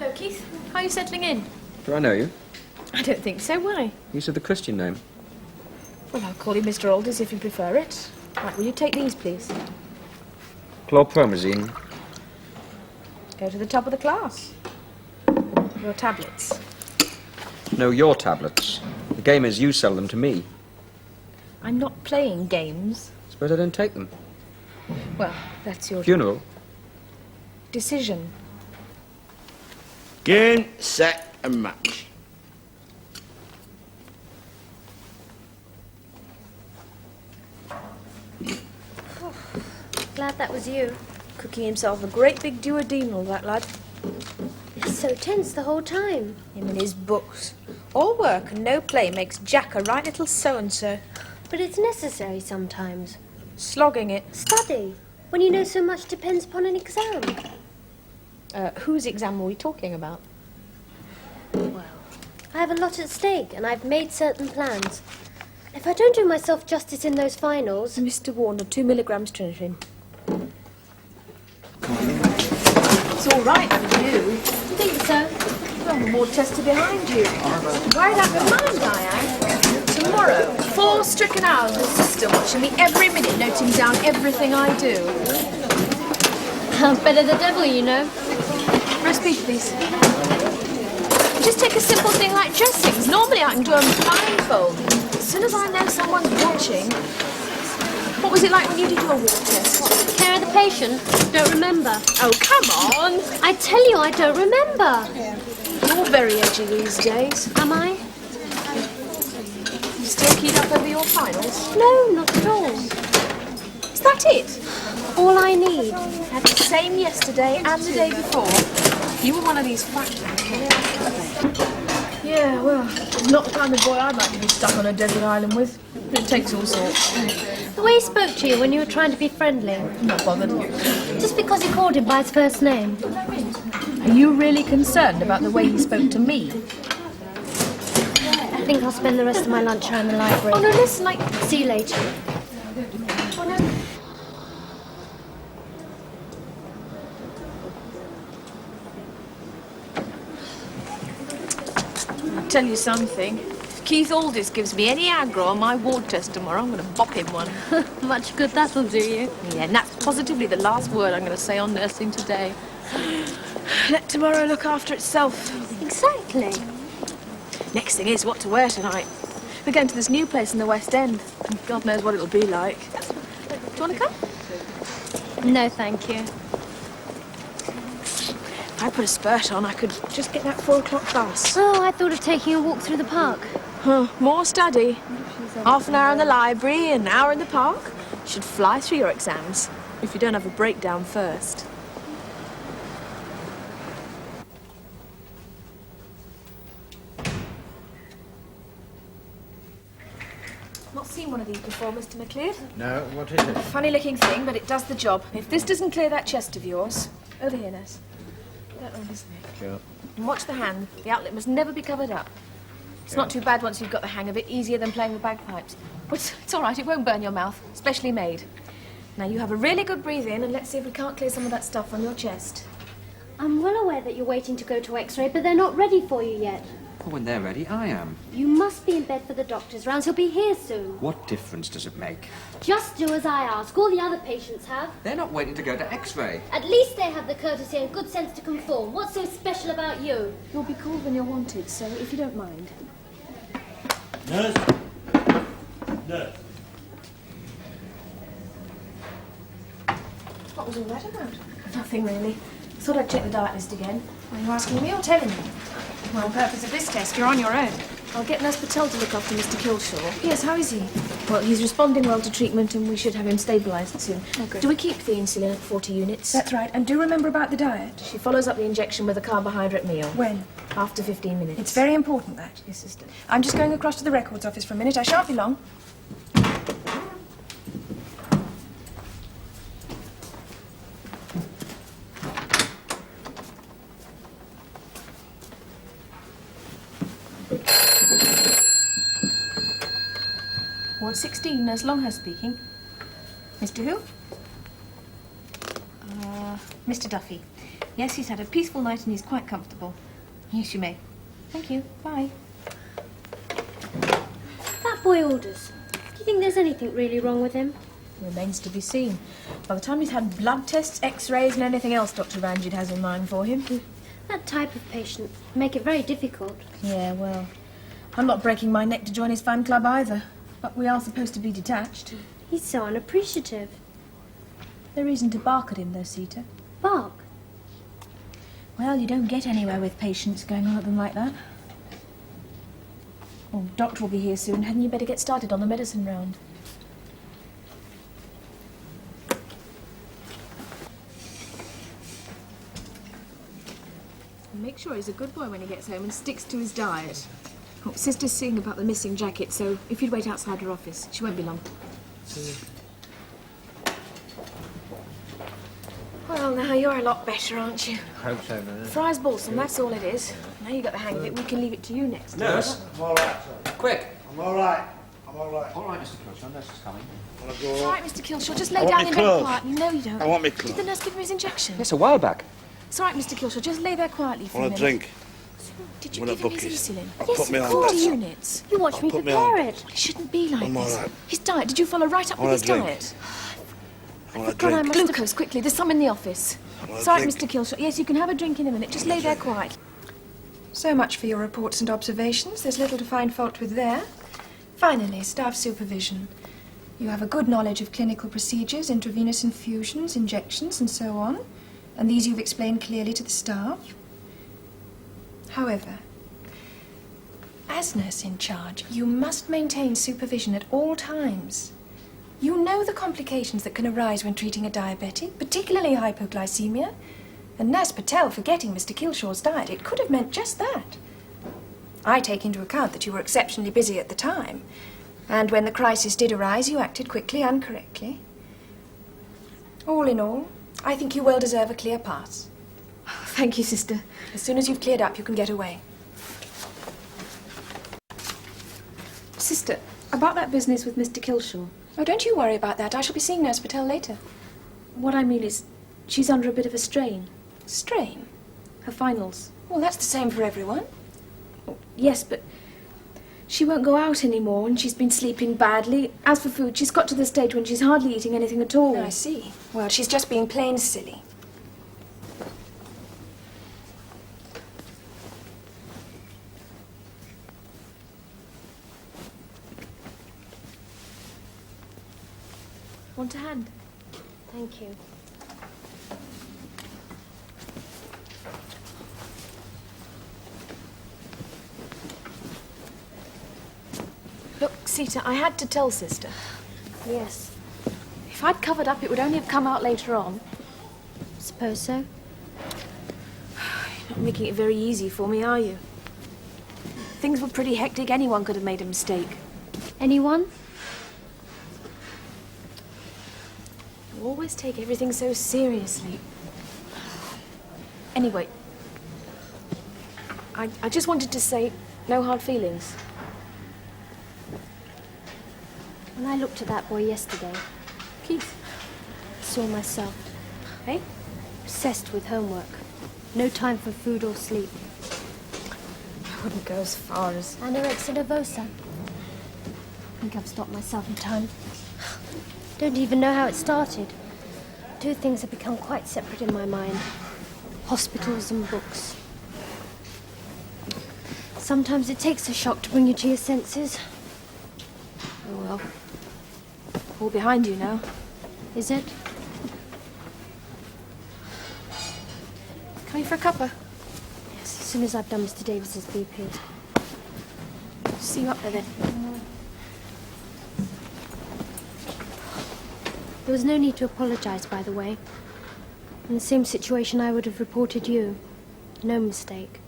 Hello, Keith. How are you settling in? Do I know you? I don't think so. Why? You said the Christian name. Well, I'll call you Mr. Alders if you prefer it. Right, will you take these, please? Chlorpromazine. Go to the top of the class. Your tablets. No, your tablets. The game is you sell them to me. I'm not playing games. Suppose I don't take them. Well, that's your Funeral. decision. Game, set, and match. Glad that was you. Cooking himself a great big duodenal, that lad. He's so tense the whole time. Him and his books. All work and no play makes Jack a right little so-and-so. But it's necessary sometimes. Slogging it. Study, when you know so much depends upon an exam. Whose exam are we talking about? Well, I have a lot at stake, and I've made certain plans. If I don't do myself justice in those finals... Mr. Warner, 2 milligrams trinitrin. It's all right for you. You think so? Well, the more test are behind you. Right out of mind, Diane. Tomorrow, 4 stricken hours with sister watching me every minute, noting down everything I do. Better the devil, you know. Roast beef, please. Just take a simple thing like dressings. Normally I can do them blindfold. As soon as I know someone's watching... What was it like when you did your ward test? Care of the patient? Don't remember. Oh, come on! I tell you, I don't remember. You're very edgy these days. Am I? You still keyed up over your finals? No, not at all. Is that it? All I need. Had the same yesterday and the day before. You were one of these fractured kids. Yeah, well, not the kind of boy I'd like to be stuck on a desert island with. It takes all sorts. The way he spoke to you when you were trying to be friendly. Not bothered. Just because you called him by his first name. Are you really concerned about the way he spoke to me? I think I'll spend the rest of my lunch hour in the library. Oh, no, listen, See you later. I'll tell you something. If Keith Aldis gives me any aggro on my ward test tomorrow, I'm going to bop him one. Much good that'll do you. Yeah, and that's positively the last word I'm going to say on nursing today. Let tomorrow look after itself. Exactly. Next thing is what to wear tonight. We're going to this new place in the West End, and God knows what it'll be like. Do you want to come? No, thank you. If I put a spurt on, I could just get that 4 o'clock bus. Oh, I thought of taking a walk through the park. Huh, more study. Half an hour in the library, an hour in the park. You should fly through your exams, if you don't have a breakdown first. Not seen one of these before, Mr. McLeod. No, what is it? Funny-looking thing, but it does the job. If this doesn't clear that chest of yours... Over here, nurse. That one, isn't it? Sure. And watch the hand. The outlet must never be covered up. It's not too bad once you've got the hang of it. Easier than playing with bagpipes. But it's all right. It won't burn your mouth. Specially made. Now, you have a really good breathe in, and let's see if we can't clear some of that stuff from your chest. I'm well aware that you're waiting to go to X-ray, but they're not ready for you yet. Well, when they're ready, I am. You must be in bed for the doctor's rounds. He'll be here soon. What difference does it make? Just do as I ask. All the other patients have. They're not waiting to go to X-ray. At least they have the courtesy and good sense to conform. What's so special about you? You'll be called when you're wanted, so if you don't mind. Nurse? Nurse? What was all that about? Nothing really. Thought I'd check the diet list again. Are you asking me or telling me? Well, the purpose of this test, you're on your own. I'll get Nurse Patel to look after Mr. Kilshaw. Yes, how is he? Well, he's responding well to treatment and we should have him stabilised soon. Oh, good. Do we keep the insulin at 40 units? That's right, and do remember about the diet. She follows up the injection with a carbohydrate meal. When? After 15 minutes. It's very important, that. Yes, sister. I'm just going across to the records office for a minute. I shan't be long. Ward 16, Nurse Longhouse speaking. Mr. who? Mr. Duffy. Yes, he's had a peaceful night and he's quite comfortable. Yes, you may. Thank you. Bye. That boy Aldous. Do you think there's anything really wrong with him? Remains to be seen. By the time he's had blood tests, x-rays and anything else Dr. Ranjit has in mind for him. That type of patient make it very difficult. Yeah, well, I'm not breaking my neck to join his fan club either. But we are supposed to be detached. He's so unappreciative. No reason to bark at him, though, Sita. Bark? Well, you don't get anywhere with patients going on at them like that. Oh, doctor will be here soon. Hadn't you better get started on the medicine round? Make sure he's a good boy when he gets home and sticks to his diet. Oh, Sister's seeing about the missing jacket, so if you'd wait outside her office, she won't be long. Well, now you're a lot better, aren't you? I hope so, no. Fry's balsam, that's all it is. Now you got the hang of it, we can leave it to you next time. Nurse? I'm all right, sir. Quick! I'm all right. I'm all right. All right, Mr. Crush, nurse is coming. Wanna go It's all right, Mr. Killshaw, just lay I want down me in bed clothes. quietly. No, you don't. I want me Did the clothes. nurse give him his injection? Yes, a while back. It's all right, Mr. Killshaw, just lay there quietly for a Want minute. a drink? Did you Want a give him his bookies? insulin? I'll Yes, put me of on 40 that. units. You watch me put me prepare on. it. It shouldn't be like I'm all this. right. His diet, did you follow right up I with want his a drink. diet? I want a God, I drink. must Glucose, quickly, there's some in the office. want a It's all right, drink. Mr. Killshaw. Yes, you can have a drink in a minute. Just lay there quietly. So much for your reports and observations. There's little to find fault with there. Finally, staff supervision. You have a good knowledge of clinical procedures, intravenous infusions, injections, and so on. And these you've explained clearly to the staff. However, as nurse in charge, you must maintain supervision at all times. You know the complications that can arise when treating a diabetic, particularly hypoglycemia. And Nurse Patel forgetting Mr. Killshaw's diet, it could have meant just that. I take into account that you were exceptionally busy at the time, and when the crisis did arise, you acted quickly and correctly. All in all, I think you well deserve a clear pass. Thank you, sister. As soon as you've cleared up, you can get away. Sister, about that business with Mr. Killshaw. Oh, don't you worry about that. I shall be seeing Nurse Patel later. What I mean is, she's under a bit of a strain. Strain? Her finals. Well, that's the same for everyone. Oh, yes, but she won't go out anymore and she's been sleeping badly. As for food, she's got to the stage when she's hardly eating anything at all. I see. Well, she's just being plain silly. Want a hand? Thank you. Look, Sita, I had to tell Sister. Yes, If I'd covered up, it would only have come out later on. suppose so. You're not making it very easy for me, are you? Things were pretty hectic. Anyone could have made a mistake. Anyone? You always take everything so seriously. Anyway, I just wanted to say no hard feelings. When I looked at that boy yesterday, Keith, I saw myself. eh? Obsessed with homework. No time for food or sleep. I wouldn't go as far as... Anorexia nervosa. I think I've stopped myself in time. Don't even know how it started. Two things have become quite separate in my mind. Hospitals and books. Sometimes it takes a shock to bring you to your senses. Oh, well. All behind you now. Is it? Coming for a cuppa? Yes, as soon as I've done Mr. Davis's BP. See you up there then. There was no need to apologize, by the way. In the same situation, I would have reported you. No mistake.